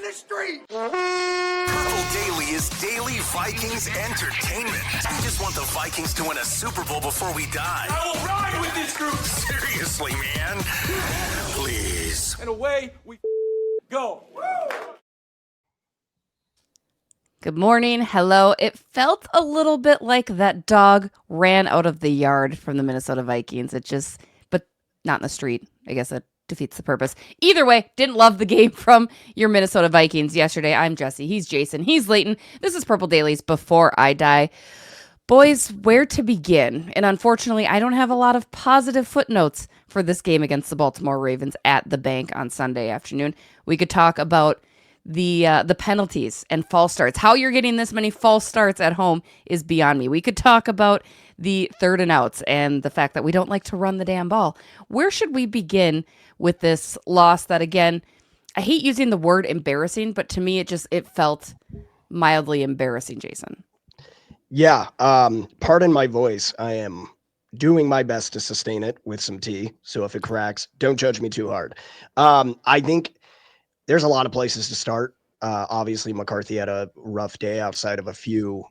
the street. Purple Daily is daily Vikings entertainment. We just want the Vikings to win a Super Bowl before we die. I will ride with this group. Seriously, man. Please. And away we go. Good morning. Hello. It felt a little bit like that dog ran out of the yard from the Minnesota Vikings. But not in the street. I guess that defeats the purpose. Either way, didn't love the game from your Minnesota Vikings yesterday. I'm Jesse. He's Jason. He's Leighton. This is Purple Daily's Before I Die. Boys, where to begin? And unfortunately, I don't have a lot of positive footnotes for this game against the Baltimore Ravens at the bank on Sunday afternoon. We could talk about the penalties and false starts. How you're getting this many false starts at home is beyond me. We could talk about the third and outs and the fact that we don't like to run the damn ball. Where should we begin with this loss that, again, I hate using the word embarrassing, but to me it felt mildly embarrassing, Jason. Yeah, pardon my voice. I am doing my best to sustain it with some tea. So if it cracks, don't judge me too hard. I think there's a lot of places to start. Obviously, McCarthy had a rough day outside of a few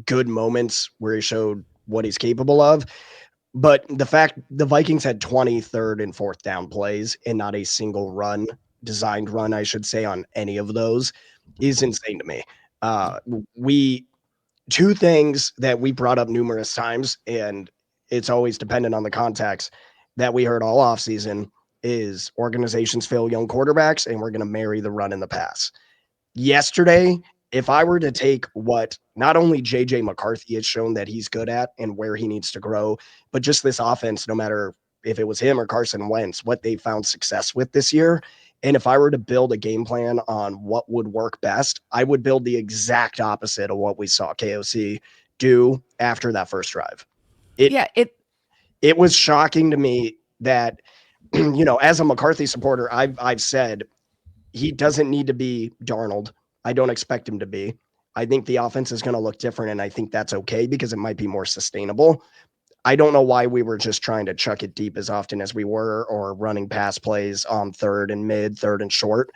good moments where he showed what he's capable of. But the fact the Vikings had 20, third, and fourth down plays and not a single designed run, I should say, on any of those is insane to me. Two things that we brought up numerous times, and it's always dependent on the context that we heard all offseason, is organizations fail young quarterbacks, and we're going to marry the run and the pass. Yesterday, if I were to take what not only J.J. McCarthy has shown that he's good at and where he needs to grow, but just this offense, no matter if it was him or Carson Wentz, what they found success with this year, and if I were to build a game plan on what would work best, I would build the exact opposite of what we saw KOC do after that first drive. It was shocking to me that, as a McCarthy supporter, I've said he doesn't need to be Darnold. I don't expect him to be. I think the offense is going to look different, and I think that's okay because it might be more sustainable. I don't know why we were just trying to chuck it deep as often as we were, or running pass plays on third and mid, third and short.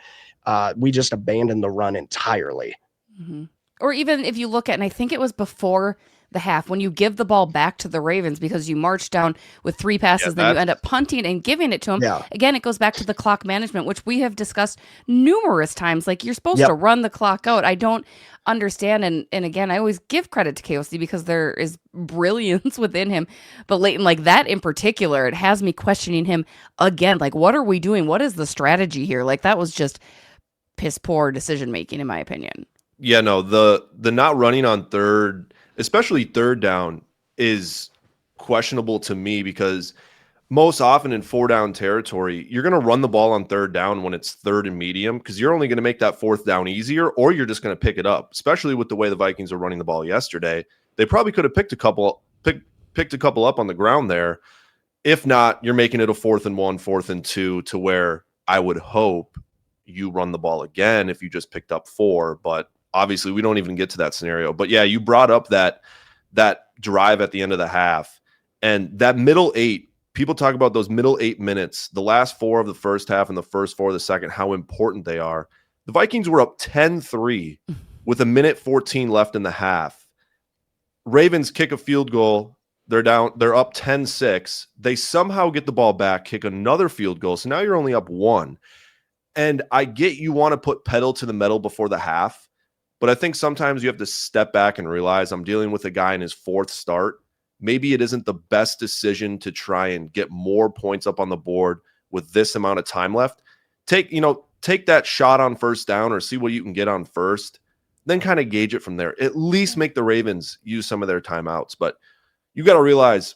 We just abandoned the run entirely. Mm-hmm. Or even if you look at, and I think it was before the half, when you give the ball back to the Ravens because you march down with three passes, then you end up punting and giving it to them. Yeah. Again, it goes back to the clock management, which we have discussed numerous times. Like, you're supposed to run the clock out. I don't understand. And again, I always give credit to KOC because there is brilliance within him. But Leighton, like that in particular, it has me questioning him again. Like, what are we doing? What is the strategy here? Like, that was just piss poor decision making, in my opinion. Yeah, no, the not running on third, especially third down, is questionable to me because most often in 4-down territory, you're going to run the ball on third down when it's third and medium because you're only going to make that fourth down easier, or you're just going to pick it up, especially with the way the Vikings are running the ball yesterday. They probably could have picked a couple up on the ground there. If not, you're making it a 4th and 1, 4th and 2 to where I would hope you run the ball again if you just picked up 4, but obviously, we don't even get to that scenario. But yeah, you brought up that drive at the end of the half, and that middle 8. People talk about those middle 8 minutes, the last 4 of the first half and the first 4 of the second, how important they are. The Vikings were up 10-3 with 1:14 left in the half. Ravens kick a field goal. They're up 10-6. They somehow get the ball back, kick another field goal. So now you're only up 1. And I get you want to put pedal to the metal before the half. But I think sometimes you have to step back and realize I'm dealing with a guy in his 4th start. Maybe it isn't the best decision to try and get more points up on the board with this amount of time left. Take that shot on first down or see what you can get on first, then kind of gauge it from there. At least make the Ravens use some of their timeouts. But you got to realize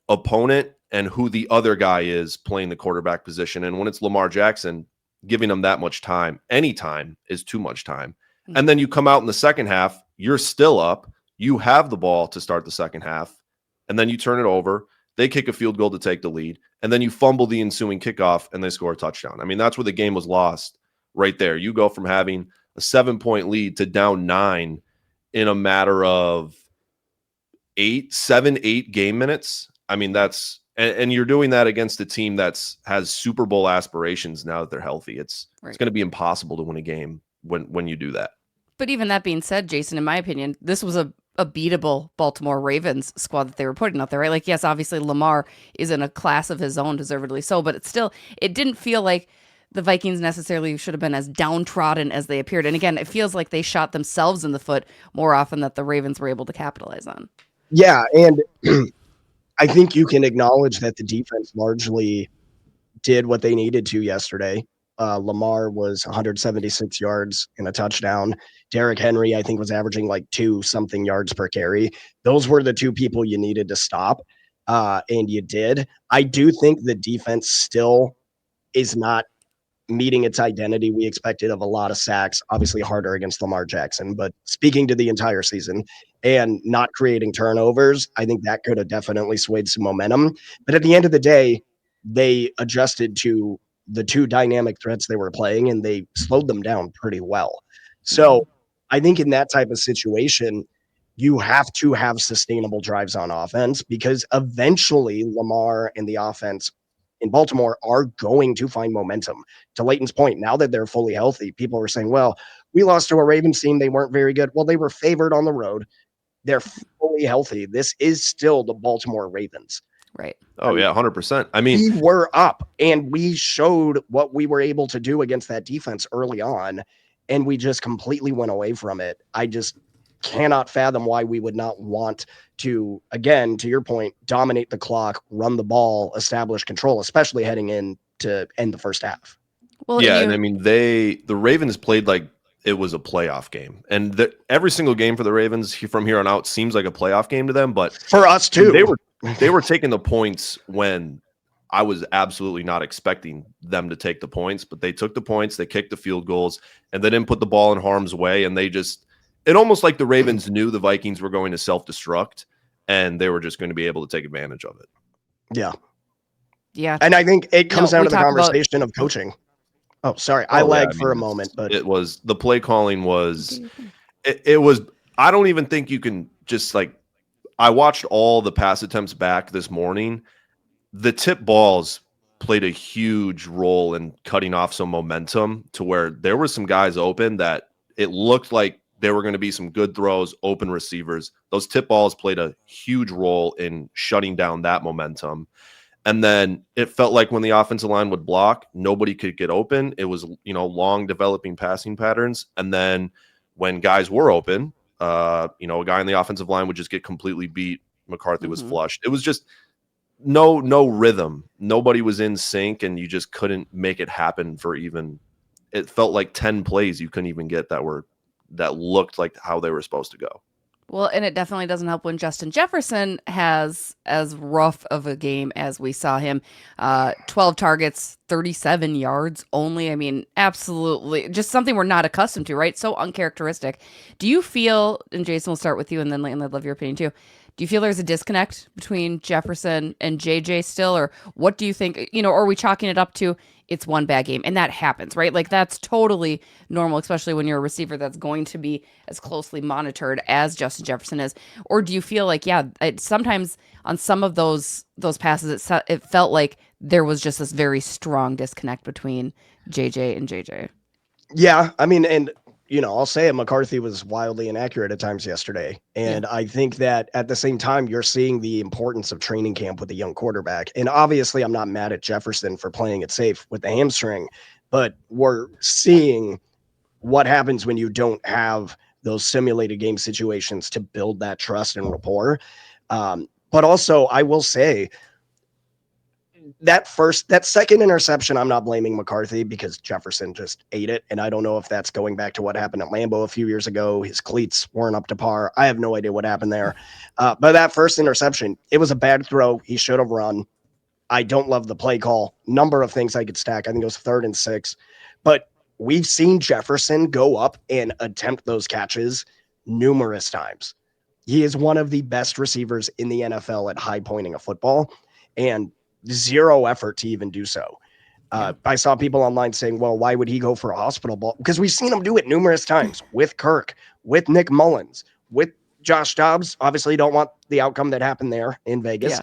opponent and who the other guy is playing the quarterback position. And when it's Lamar Jackson, giving him that much time, any time is too much time. And then you come out in the second half, you're still up. You have the ball to start the second half, and then you turn it over. They kick a field goal to take the lead, and then you fumble the ensuing kickoff, and they score a touchdown. I mean, that's where the game was lost right there. You go from having a 7-point lead to down 9 in a matter of 8 game minutes. I mean, that's And you're doing that against a team has Super Bowl aspirations now that they're healthy. It's going to be impossible to win a game when you do that. But even that being said, Jason, in my opinion, this was a beatable Baltimore Ravens squad that they were putting out there, right? Like, yes, obviously Lamar is in a class of his own, deservedly so, but it didn't feel like the Vikings necessarily should have been as downtrodden as they appeared. And again, it feels like they shot themselves in the foot more often that the Ravens were able to capitalize on. Yeah, and I think you can acknowledge that the defense largely did what they needed to yesterday. Lamar was 176 yards and a touchdown. Derrick Henry, I think, was averaging like 2-something yards per carry. Those were the two people you needed to stop, and you did. I do think the defense still is not meeting its identity we expected of a lot of sacks, obviously harder against Lamar Jackson, but speaking to the entire season and not creating turnovers, I think that could have definitely swayed some momentum. But at the end of the day, they adjusted to the two dynamic threats they were playing and they slowed them down pretty well. So I think in that type of situation, you have to have sustainable drives on offense because eventually Lamar and the offense in Baltimore are going to find momentum. To Leighton's point, now that they're fully healthy, people are saying, well, we lost to a Ravens team. They weren't very good. Well, they were favored on the road. They're fully healthy. This is still the Baltimore Ravens. Right. Oh, yeah, 100%. I mean, we were up and we showed what we were able to do against that defense early on, and we just completely went away from it. I just cannot fathom why we would not want to, again, to your point, dominate the clock, run the ball, establish control, especially heading in to end the first half. Well, yeah, and I mean, the Ravens played like it was a playoff game, and every single game for the Ravens from here on out seems like a playoff game to them. But for us too, they were taking the points when I was absolutely not expecting them to take the points, but they took the points, they kicked the field goals, and they didn't put the ball in harm's way, and it almost like the Ravens knew the Vikings were going to self-destruct, and they were just going to be able to take advantage of it. Yeah. Yeah. And I think it comes down to the conversation of coaching. Oh, sorry. I lagged for a moment, but it was the play calling was it was I don't even think you can just I watched all the pass attempts back this morning. The tip balls played a huge role in cutting off some momentum to where there were some guys open that it looked like there were going to be some good throws, open receivers. Those tip balls played a huge role in shutting down that momentum. And then it felt like when the offensive line would block, nobody could get open. It was, long developing passing patterns. And then when guys were open, a guy on the offensive line would just get completely beat. McCarthy was flushed. It was just no rhythm. Nobody was in sync, and you just couldn't make it happen for even. It felt like 10 plays you couldn't even get that looked like how they were supposed to go. Well, and it definitely doesn't help when Justin Jefferson has as rough of a game as we saw him. 12 targets, 37 yards only. I mean, absolutely just something we're not accustomed to, right? So uncharacteristic. Do you feel, and Jason, we'll start with you, and then Leighton, I'd love your opinion too. Do you feel there's a disconnect between Jefferson and JJ still, or what do you think, or are we chalking it up to it's one bad game? And that happens, right? Like, that's totally normal, especially when you're a receiver that's going to be as closely monitored as Justin Jefferson is. Or do you feel like, sometimes on some of those passes, it felt like there was just this very strong disconnect between JJ and JJ? Yeah, I mean, and I'll say it, McCarthy was wildly inaccurate at times yesterday. And I think that at the same time, you're seeing the importance of training camp with a young quarterback. And obviously, I'm not mad at Jefferson for playing it safe with the hamstring, but we're seeing what happens when you don't have those simulated game situations to build that trust and rapport. But also, I will say, that second interception, I'm not blaming McCarthy because Jefferson just ate it. And I don't know if that's going back to what happened at Lambeau a few years ago. His cleats weren't up to par. I have no idea what happened there. But that first interception, it was a bad throw. He should have run. I don't love the play call. Number of things I could stack. I think it was 3rd and 6. But we've seen Jefferson go up and attempt those catches numerous times. He is one of the best receivers in the NFL at high pointing a football. And zero effort to even do so. I saw people online saying, well, why would he go for a hospital ball? Because we've seen him do it numerous times with Kirk, with Nick Mullins, with Josh Dobbs. Obviously, don't want the outcome that happened there in Vegas.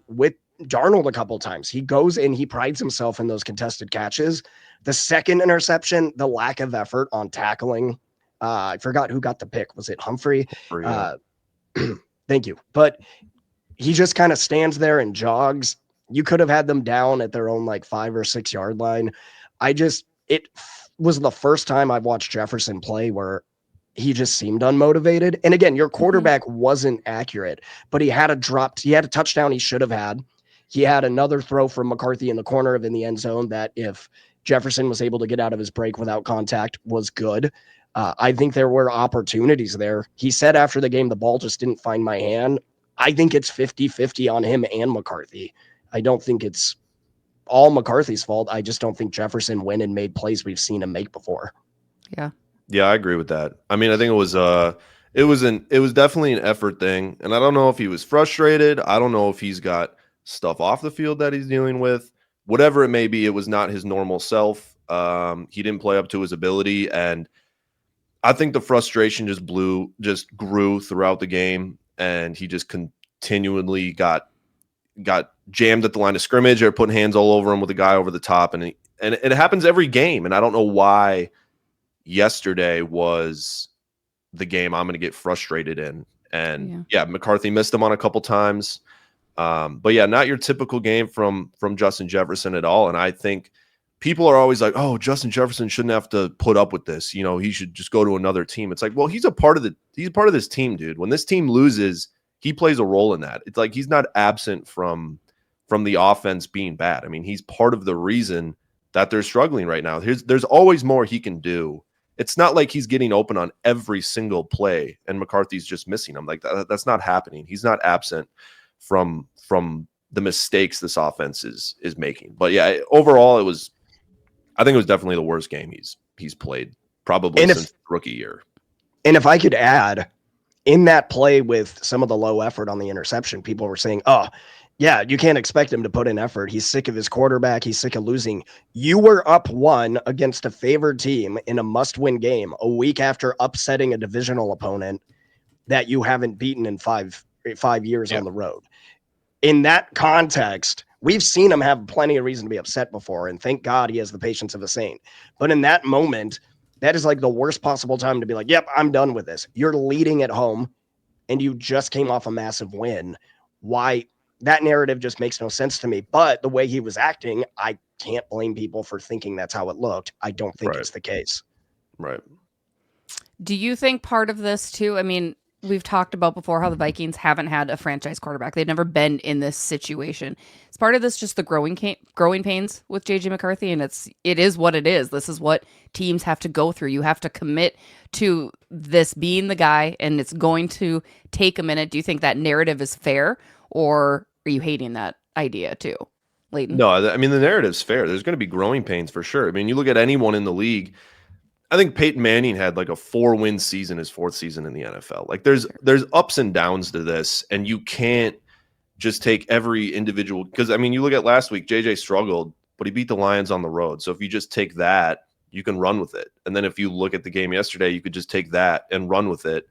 With Darnold a couple times. He goes and he prides himself in those contested catches. The second interception, the lack of effort on tackling. I forgot who got the pick. Was it Humphrey? Yeah. Thank you. But he just kind of stands there and jogs. You could have had them down at their own like 5 or 6 yard line. It was the first time I've watched Jefferson play where he just seemed unmotivated. And again, your quarterback wasn't accurate, but he had a touchdown he should have had. He had another throw from McCarthy in the corner of in the end zone that if Jefferson was able to get out of his break without contact was good. I think there were opportunities there. He said after the game, the ball just didn't find my hand. I think it's 50-50 on him and McCarthy. I don't think it's all McCarthy's fault. I just don't think Jefferson went and made plays we've seen him make before. Yeah. Yeah, I agree with that. I mean, I think it was definitely an effort thing. And I don't know if he was frustrated. I don't know if he's got stuff off the field that he's dealing with. Whatever it may be, it was not his normal self. He didn't play up to his ability. And I think the frustration just grew throughout the game. And he just continually got jammed at the line of scrimmage. They're putting hands all over him with a guy over the top. And it happens every game. And I don't know why yesterday was the game I'm going to get frustrated in. And yeah, McCarthy missed him on a couple times. But yeah, not your typical game from Justin Jefferson at all. And I think people are always like, oh, Justin Jefferson shouldn't have to put up with this. You know, he should just go to another team. It's like, well, he's a part of this team, dude. When this team loses, he plays a role in that. It's like he's not absent from the offense being bad. I mean, he's part of the reason that they're struggling right now. There's always more he can do. It's not like he's getting open on every single play and McCarthy's just missing him. Like that's not happening. He's not absent from the mistakes this offense is making. But yeah, overall I think it was definitely the worst game he's played probably since rookie year. And if I could add, in that play with some of the low effort on the interception, people were saying, oh, yeah, you can't expect him to put in effort. He's sick of his quarterback. He's sick of losing. You were up 1 against a favored team in a must-win game a week after upsetting a divisional opponent that you haven't beaten in five years on the road. In that context, we've seen him have plenty of reason to be upset before, and thank God he has the patience of a saint. But in that moment, that is like the worst possible time to be like, yep, I'm done with this. You're leading at home, and you just came off a massive win. Why? That narrative just makes no sense to me. But the way he was acting, I can't blame people for thinking that's how it looked. I don't think it's the case. Right. Do you think part of this too? I mean, we've talked about before how the Vikings haven't had a franchise quarterback. They've never been in this situation. Is part of this just the growing pains with JJ McCarthy? And it is what it is. This is what teams have to go through. You have to commit to this being the guy, and it's going to take a minute. Do you think that narrative is fair, or are you hating that idea too, Leighton? No, I mean, the narrative's fair. There's going to be growing pains for sure. I mean, you look at anyone in the league. I think Peyton Manning had like a 4-win season his 4th season in the NFL. Like there's ups and downs to this, and you can't just take every individual, because I mean, you look at last week, JJ struggled, but he beat the Lions on the road. So if you just take that, you can run with it. And then if you look at the game yesterday, you could just take that and run with it.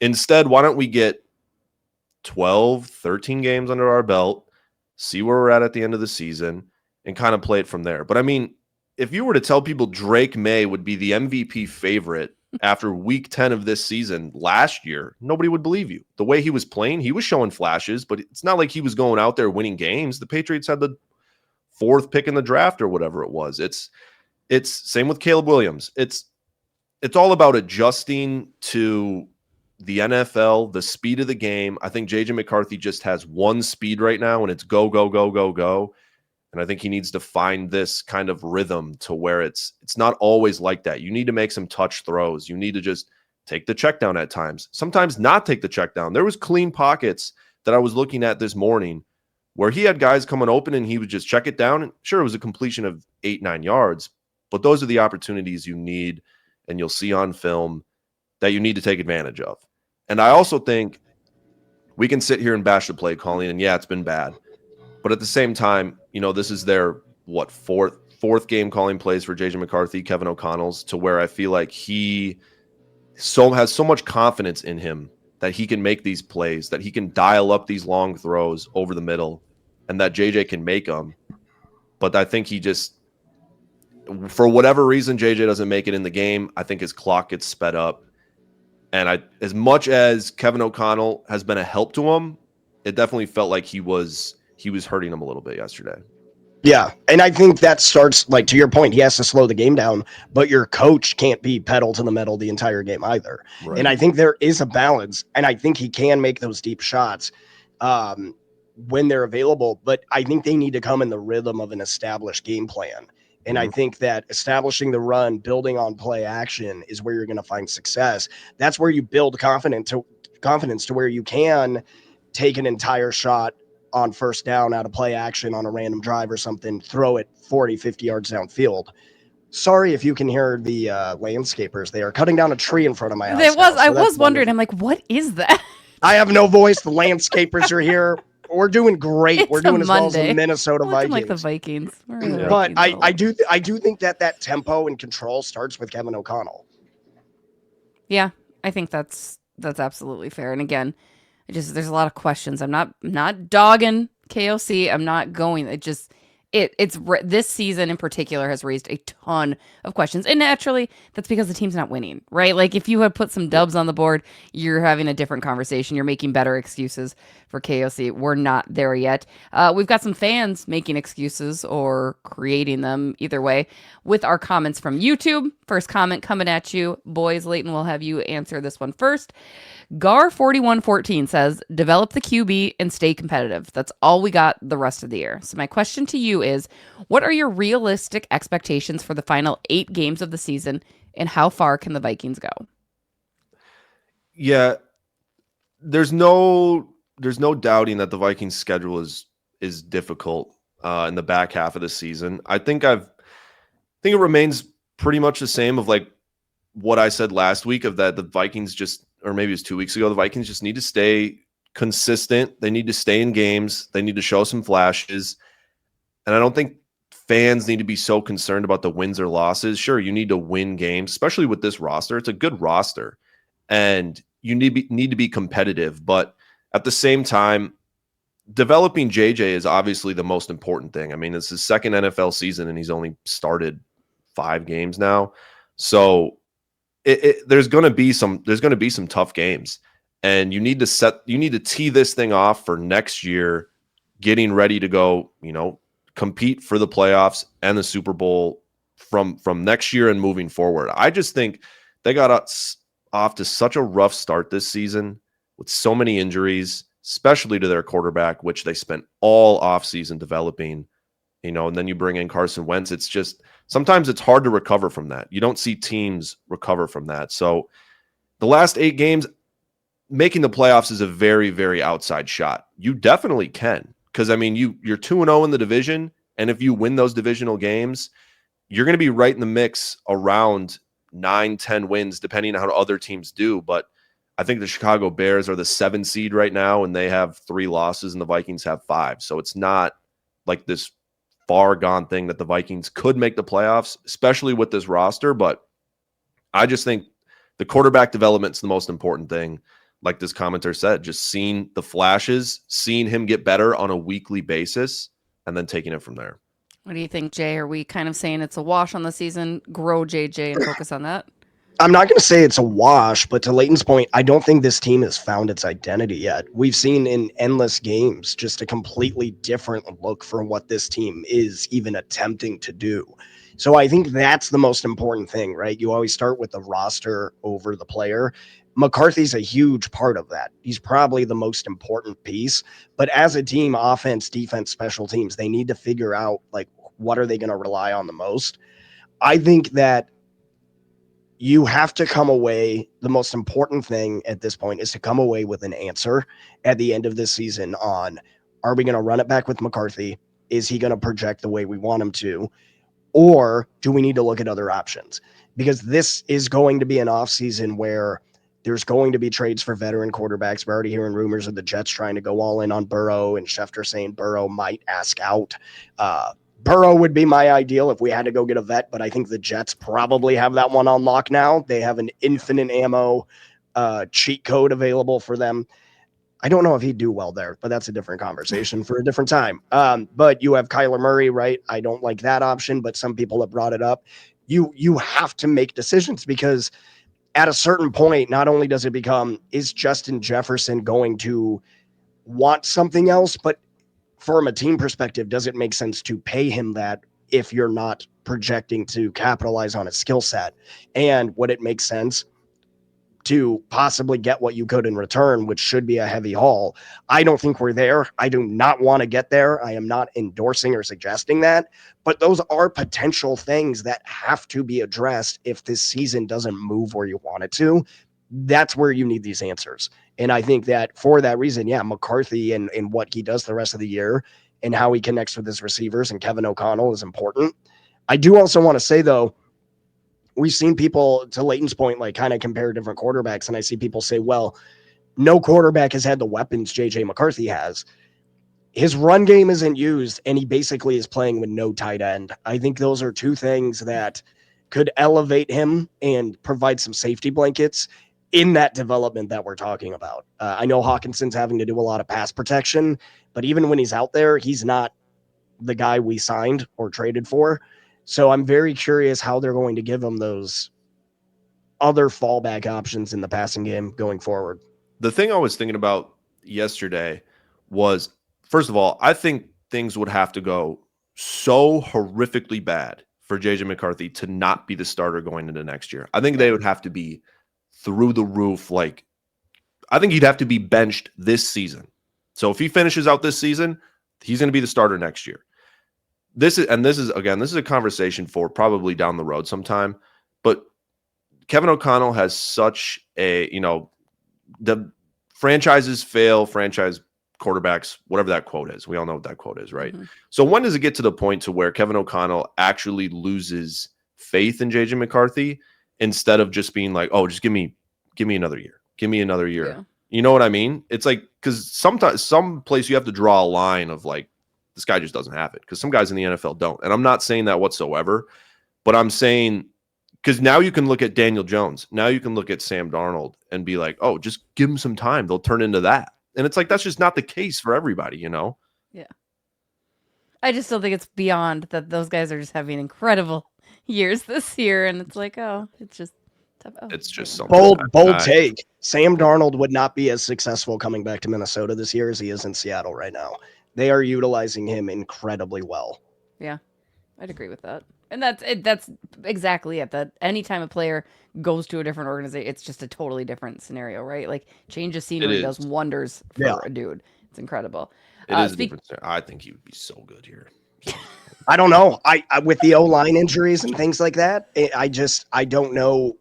Instead, why don't we get 12, 13 games under our belt, see where we're at the end of the season, and kind of play it from there. But I mean, if you were to tell people Drake May would be the MVP favorite after week 10 of this season last year, nobody would believe you. The way he was playing, he was showing flashes, but it's not like he was going out there winning games. The Patriots had the 4th pick in the draft or whatever it was. It's same with Caleb Williams. It's all about adjusting to the NFL, the speed of the game. I think JJ McCarthy just has one speed right now, and it's go, go, go, go, go. And I think he needs to find this kind of rhythm to where it's not always like that. You need to make some touch throws. You need to just take the check down at times. Sometimes not take the check down. There was clean pockets that I was looking at this morning where he had guys coming open and he would just check it down. And sure, it was a completion of 8-9 yards, but those are the opportunities you need, and you'll see on film that you need to take advantage of. And I also think we can sit here and bash the play calling, and yeah, it's been bad. But at the same time, you know, this is their fourth game calling plays for JJ McCarthy, Kevin O'Connell's, to where I feel like he has so much confidence in him that he can make these plays, that he can dial up these long throws over the middle. and that JJ can make them. But I think he just, for whatever reason, JJ doesn't make it in the game. I think his clock gets sped up. And as much as Kevin O'Connell has been a help to him, it definitely felt like he was hurting him a little bit yesterday. Yeah, and I think that starts, like, to your point, he has to slow the game down, but your coach can't be pedal to the metal the entire game either. Right. And I think there is a balance, and I think he can make those deep shots when they're available, but I think they need to come in the rhythm of an established game plan. And I think that establishing the run, building on play action is where you're going to find success. That's where you build confidence to where you can take an entire shot on first down out of play action on a random drive or something, throw it 40, 50 yards downfield. Sorry if you can hear the landscapers. They are cutting down a tree in front of my house. I was wondering. I'm like, what is that? I have no voice. The landscapers are here. We're doing great. We're doing as well as the Minnesota Vikings. Like the Vikings. But I do think that tempo and control starts with Kevin O'Connell. Yeah, I think that's absolutely fair. And again, there's a lot of questions. I'm not dogging KOC. I'm not going. It's this season in particular has raised a ton of questions, and naturally that's because the team's not winning, right? Like if you had put some dubs on the board, you're having a different conversation. You're making better excuses for KOC. We're not there yet. We've got some fans making excuses or creating them, either way, with our comments from YouTube. First comment coming at you, boys. Leighton will have you answer this one first. Gar4114 says, develop the QB and stay competitive. That's all we got the rest of the year. So my question to you is, what are your realistic expectations for the final 8 games of the season, and how far can the Vikings go? Yeah, there's no doubting that the Vikings schedule is difficult in the back half of the season. I think it remains pretty much the same of like what I said last week, of that the Vikings just, or maybe it was 2 weeks ago, the Vikings just need to stay consistent. They need to stay in games. They need to show some flashes. And I don't think fans need to be so concerned about the wins or losses. Sure, you need to win games, especially with this roster. It's a good roster, and you need to be competitive. But at the same time, developing JJ is obviously the most important thing. I mean, it's his second NFL season, and he's only started 5 games now. So there's going to be some tough games, and you need to tee this thing off for next year, getting ready to go, compete for the playoffs and the Super Bowl from next year and moving forward. I just think they got off to such a rough start this season with so many injuries, especially to their quarterback, which they spent all offseason developing, and then you bring in Carson Wentz. It's just, sometimes it's hard to recover from that. You don't see teams recover from that. So the last 8 games, making the playoffs is a very, very outside shot. You definitely can, because, I mean, you're 2-0 in the division, and if you win those divisional games, you're going to be right in the mix around 9-10 wins, depending on how other teams do. But I think the Chicago Bears are the 7 seed right now, and they have 3 losses, and the Vikings have 5. So it's not like this far gone thing that the Vikings could make the playoffs, especially with this roster. But I just think the quarterback development is the most important thing. Like this commenter said, just seeing the flashes, seeing him get better on a weekly basis, and then taking it from there. What do you think, Jay? Are we kind of saying it's a wash on the season? Grow JJ and focus on that? I'm not going to say it's a wash, but to Leighton's point, I don't think this team has found its identity yet. We've seen in endless games just a completely different look for what this team is even attempting to do. So I think that's the most important thing, right? You always start with the roster over the player. McCarthy's a huge part of that. He's probably the most important piece. But as a team, offense, defense, special teams, they need to figure out, like, what are they going to rely on the most? I think that you have to come away. The most important thing at this point is to come away with an answer at the end of this season on, are we going to run it back with McCarthy? Is he going to project the way we want him to? Or do we need to look at other options? Because this is going to be an offseason where there's going to be trades for veteran quarterbacks. We're already hearing rumors of the Jets trying to go all in on Burrow, and Schefter saying Burrow might ask out. Burrow would be my ideal if we had to go get a vet, but I think the Jets probably have that one on lock now. They have an infinite ammo cheat code available for them. I don't know if he'd do well there, but that's a different conversation for a different time. But you have Kyler Murray, right? I don't like that option, but some people have brought it up. You have to make decisions because at a certain point, not only does it become, is Justin Jefferson going to want something else, but from a team perspective, does it make sense to pay him that if you're not projecting to capitalize on his skill set? And would it make sense to possibly get what you could in return, which should be a heavy haul? I don't think we're there. I do not want to get there. I am not endorsing or suggesting that, but those are potential things that have to be addressed if this season doesn't move where you want it to. That's where you need these answers. And I think that for that reason, yeah, McCarthy and what he does the rest of the year and how he connects with his receivers and Kevin O'Connell is important. I do also want to say, though, we've seen people, to Leighton's point, like kind of compare different quarterbacks. And I see people say, well, no quarterback has had the weapons JJ McCarthy has. His run game isn't used, and he basically is playing with no tight end. I think those are two things that could elevate him and provide some safety blankets in that development that we're talking about. I know Hawkinson's having to do a lot of pass protection, but even when he's out there, he's not the guy we signed or traded for. So I'm very curious how they're going to give him those other fallback options in the passing game going forward. The thing I was thinking about yesterday was, first of all, I think things would have to go so horrifically bad for JJ McCarthy to not be the starter going into next year. I think they would have to be through the roof. Like, I think he'd have to be benched this season. So if he finishes out this season, he's going to be the starter next year. This is a conversation for probably down the road sometime. But Kevin O'Connell has such a, the franchises fail, franchise quarterbacks, whatever that quote is. We all know what that quote is, right? Mm-hmm. So when does it get to the point to where Kevin O'Connell actually loses faith in JJ McCarthy instead of just being like, oh, just give me another year. Give me another year. Yeah. You know what I mean? It's like, because sometimes some place you have to draw a line of like, this guy just doesn't have it, because some guys in the NFL don't. And I'm not saying that whatsoever, but I'm saying, because now you can look at Daniel Jones. Now you can look at Sam Darnold and be like, oh, just give him some time. They'll turn into that. And it's like, that's just not the case for everybody, Yeah. I just still think it's beyond that. Those guys are just having incredible years this year. And it's like, oh, it's just tough. Oh, it's just something. Bold take. Sam Darnold would not be as successful coming back to Minnesota this year as he is in Seattle right now. They are utilizing him incredibly well. Yeah, I'd agree with that. And that's it. That's exactly it. That anytime a player goes to a different organization, it's just a totally different scenario, right? Like, change of scenery does wonders for a dude. It's incredible. It is a different scenario. I think he would be so good here. I don't know. I with the O-line injuries and things like that, I don't know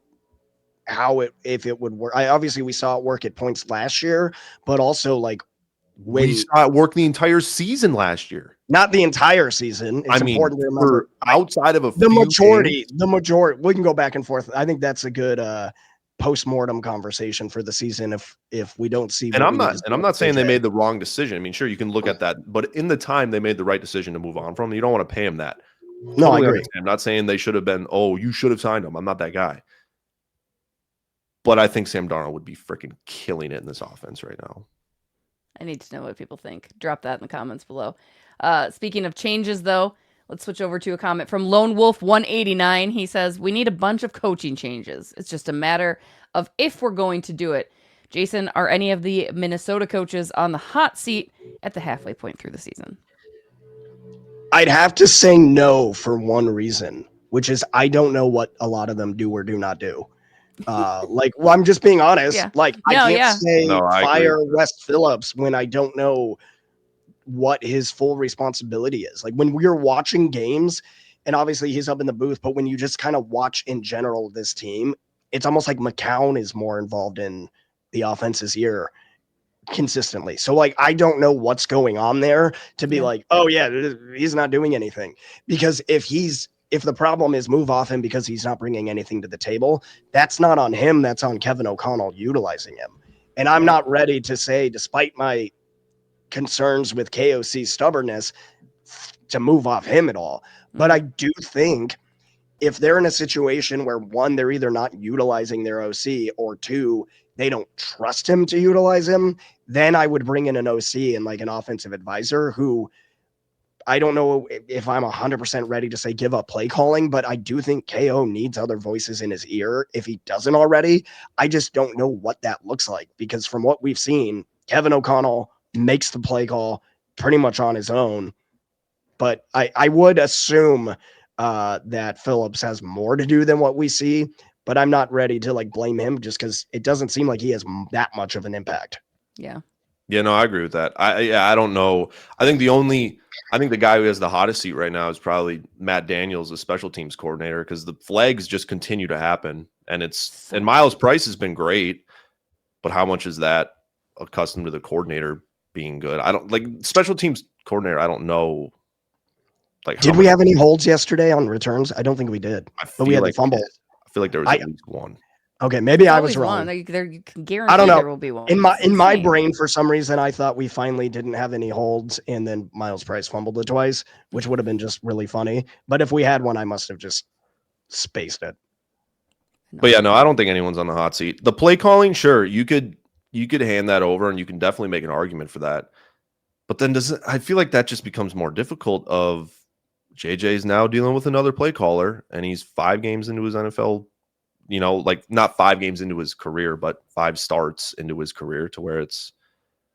how if it would work. Obviously we saw it work at points last year, but also like, we saw it work the entire season last year. Not the entire season. It's important to remember outside of the majority. We can go back and forth. I think that's a good post-mortem conversation for the season if we don't see. And I'm not saying they made the wrong decision. I mean, sure, you can look at that, but in the time they made the right decision to move on from. You don't want to pay him that. No, I agree. I'm not saying they should have been, oh, you should have signed him. I'm not that guy. But I think Sam Darnold would be freaking killing it in this offense right now. I need to know what people think. Drop that in the comments below. Speaking of changes, though, let's switch over to a comment from Lone Wolf 189. He says, we need a bunch of coaching changes. It's just a matter of if we're going to do it. Jason, are any of the Minnesota coaches on the hot seat at the halfway point through the season? I'd have to say no for one reason, which is I don't know what a lot of them do or do not do. I'm just being honest. Yeah. I can't say fire Wes Phillips when I don't know what his full responsibility is. Like, when we're watching games, and obviously he's up in the booth, but when you just kind of watch in general this team, it's almost like McCown is more involved in the offense this year consistently. So I don't know what's going on there to be like, oh yeah, he's not doing anything. Because if the problem is move off him because he's not bringing anything to the table, that's not on him. That's on Kevin O'Connell utilizing him. And I'm not ready to say, despite my concerns with KOC's stubbornness, to move off him at all. But I do think if they're in a situation where one, they're either not utilizing their OC, or two, they don't trust him to utilize him, then I would bring in an OC and like an offensive advisor who I don't know if I'm 100% ready to say give up play calling, but I do think KO needs other voices in his ear if he doesn't already. I just don't know what that looks like, because from what we've seen, Kevin O'Connell makes the play call pretty much on his own. But I would assume that Phillips has more to do than what we see, but I'm not ready to like blame him just because it doesn't seem like he has that much of an impact. Yeah. Yeah, no, I agree with that. I don't know. I think the guy who has the hottest seat right now is probably Matt Daniels, the special teams coordinator, because the flags just continue to happen, and Miles Price has been great, but how much is that accustomed to the coordinator being good? I don't like special teams coordinator. I don't know. Like, did we have any holds yesterday on returns? I don't think we did, but we had the fumble. I feel like there was at least one. Okay, maybe I was wrong. You can guarantee I don't know. There will be one. In my brain, for some reason, I thought we finally didn't have any holds, and then Miles Price fumbled it twice, which would have been just really funny. But if we had one, I must have just spaced it. But yeah, no, I don't think anyone's on the hot seat. The play calling, sure, you could hand that over, and you can definitely make an argument for that. But then I feel like that just becomes more difficult. Of JJ's now dealing with another play caller, and he's 5 games into his NFL. Like not 5 games into his career, but 5 starts into his career, to where it's,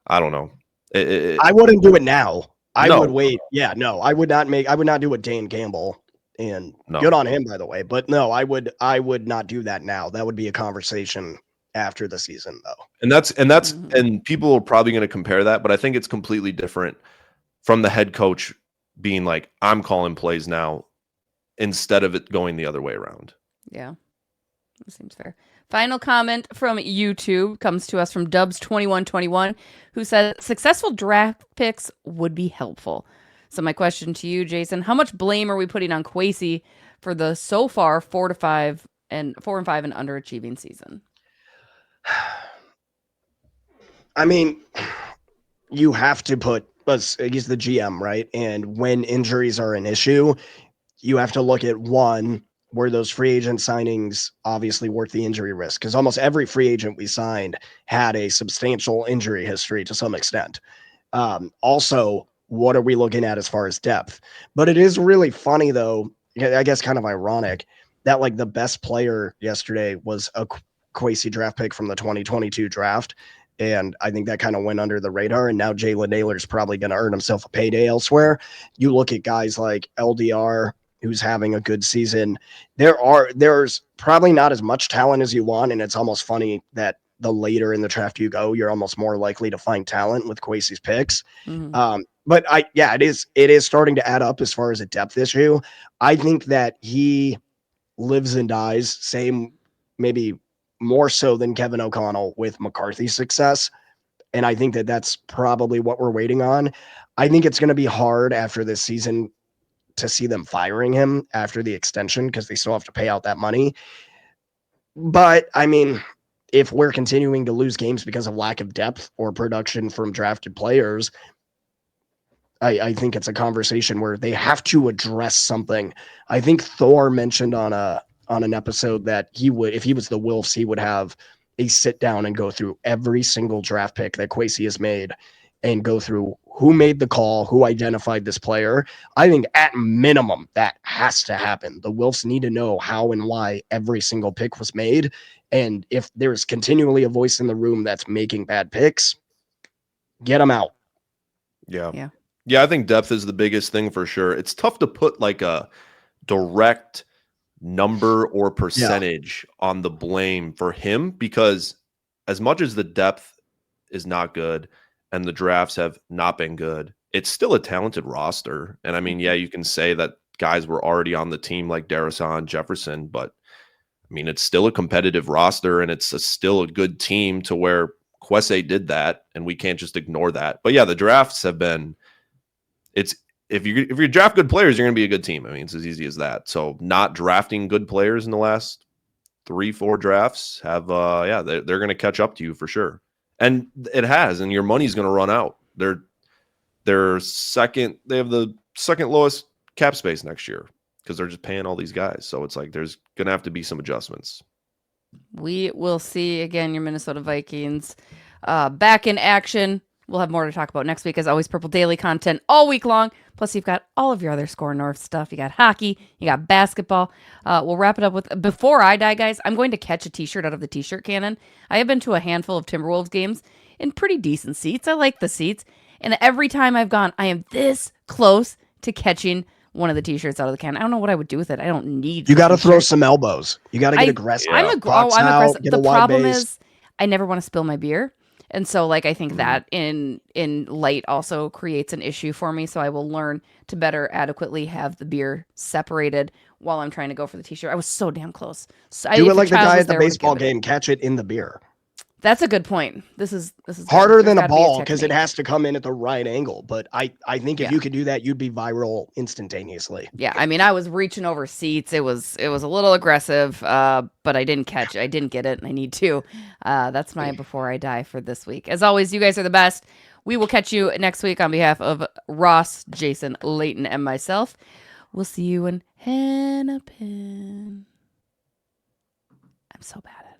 I don't know. I wouldn't do it now. I would wait. Yeah, no, I would not do what Dan Campbell, and good on him, by the way. But no, I would not do that now. That would be a conversation after the season, though. And people are probably going to compare that, but I think it's completely different from the head coach being like, I'm calling plays now, instead of it going the other way around. Yeah. That seems fair. Final comment from YouTube comes to us from Dubs2121, who said successful draft picks would be helpful. So my question to you, Jason, how much blame are we putting on Kwesi for the so far 4-5 and underachieving season? I mean, you have to put, he's the GM, right? And when injuries are an issue, you have to look at one, were those free agent signings obviously worth the injury risk? Because almost every free agent we signed had a substantial injury history to some extent. Also, what are we looking at as far as depth? But it is really funny, though, I guess kind of ironic, that like the best player yesterday was a Kwesi draft pick from the 2022 draft. And I think that kind of went under the radar. And now Jalen Naylor's probably going to earn himself a payday elsewhere. You look at guys like LDR, who's having a good season. There's probably not as much talent as you want. And it's almost funny that the later in the draft you go, you're almost more likely to find talent with Kwesi's picks. Mm-hmm. But it is starting to add up as far as a depth issue. I think that he lives and dies, same, maybe more so than Kevin O'Connell, with McCarthy's success. And I think that that's probably what we're waiting on. I think it's going to be hard after this season to see them firing him after the extension, because they still have to pay out that money. But I mean, if we're continuing to lose games because of lack of depth or production from drafted players, I think it's a conversation where they have to address something. I think Thor mentioned on an episode that he would, if he was the Wolves, he would have a sit down and go through every single draft pick that Kwesi has made and go through who made the call, who identified this player. I think at minimum that has to happen. The Wolves need to know how and why every single pick was made. And if there's continually a voice in the room that's making bad picks, get them out. Yeah, I think depth is the biggest thing for sure. It's tough to put like a direct number or percentage on the blame for him, because as much as the depth is not good and the drafts have not been good, it's still a talented roster. And I mean, yeah, you can say that guys were already on the team like Darasan, Jefferson, but I mean, it's still a competitive roster, and it's still a good team to where Kwesi did that, and we can't just ignore that. But yeah, the drafts have been, if you draft good players, you're going to be a good team. I mean, it's as easy as that. So not drafting good players in the last 3-4 drafts they're going to catch up to you for sure. And it has, and your money's going to run out. They're second. They have the second lowest cap space next year, because they're just paying all these guys. So it's like there's going to have to be some adjustments. We will see again your Minnesota Vikings back in action. We'll have more to talk about next week. As always, Purple Daily content all week long. Plus, you've got all of your other Score North stuff. You got hockey. You got basketball. We'll wrap it up with, before I die, guys, I'm going to catch a t-shirt out of the t-shirt cannon. I have been to a handful of Timberwolves games in pretty decent seats. I like the seats. And every time I've gone, I am this close to catching one of the t-shirts out of the can. I don't know what I would do with it. I don't need. You got to throw some elbows. You got to get aggressive. I'm Box out, aggressive. get The a wide problem base. is I never want to spill my beer. And so like I think that in light also creates an issue for me. So I will learn to better adequately have the beer separated while I'm trying to go for the t-shirt. I was so damn close. So Do if it like the Chaz guy was at the there, I would've baseball given it. game. Catch it in the beer. That's a good point. This is Harder good. than There's a gotta be ball because it technique. has to come in at the right angle. But I think if Yeah. you could do that, you'd be viral instantaneously. Yeah, I mean, I was reaching over seats. It was a little aggressive, but I didn't catch it. I didn't get it, and I need to. That's my before I die for this week. As always, you guys are the best. We will catch you next week on behalf of Ross, Jason, Layton, and myself. We'll see you in Hennepin. I'm so bad at it.